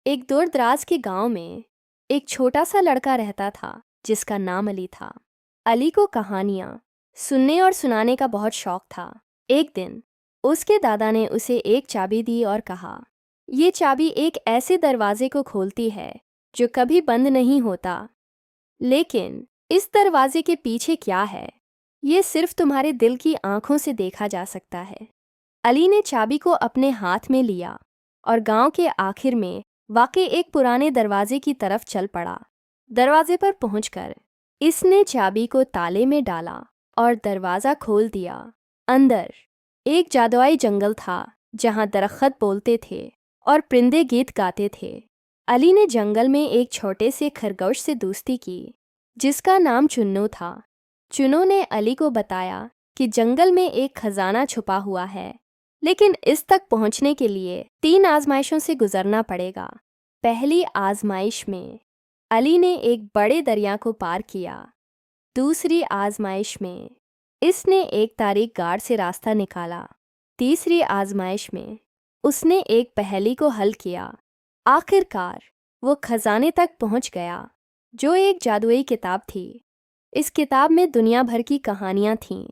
एक दूर दराज के गांव में एक छोटा सा लड़का रहता था जिसका नाम अली था। अली को कहानियां सुनने और सुनाने का बहुत शौक था। एक दिन उसके दादा ने उसे एक चाबी दी और कहा, ये चाबी एक ऐसे दरवाजे को खोलती है जो कभी बंद नहीं होता। लेकिन इस दरवाजे के पीछे क्या है, ये सिर्फ तुम्हारे दिल की आंखों से देखा जा सकता है। अली ने चाबी को अपने हाथ में लिया और गांव के आखिर में वाकई एक पुराने दरवाजे की तरफ चल पड़ा। दरवाजे पर पहुंचकर इसने चाबी को ताले में डाला और दरवाज़ा खोल दिया। अंदर एक जादुई जंगल था जहां दरख्त बोलते थे और परिंदे गीत गाते थे। अली ने जंगल में एक छोटे से खरगोश से दोस्ती की जिसका नाम चुन्नू था। चुन्नू ने अली को बताया कि जंगल में एक खजाना छुपा हुआ है, लेकिन इस तक पहुंचने के लिए 3 आजमाइशों से गुजरना पड़ेगा। पहली आजमाइश में अली ने एक बड़े दरिया को पार किया। दूसरी आजमाइश में इसने एक तारीख गाड़ से रास्ता निकाला। तीसरी आजमाइश में उसने एक पहेली को हल किया। आखिरकार वो खजाने तक पहुंच गया, जो एक जादुई किताब थी। इस किताब में दुनिया भर की कहानियां थीं।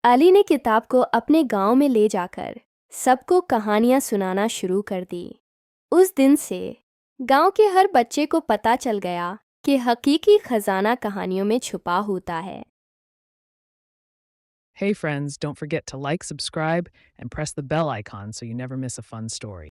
अली ने किताब को अपने गांव में ले जाकर सबको कहानियां सुनाना शुरू कर दी। उस दिन से गांव के हर बच्चे को पता चल गया कि हकीकी खजाना कहानियों में छुपा होता है। Hey friends, don't forget to like, subscribe, and press the bell icon so you never miss a fun story.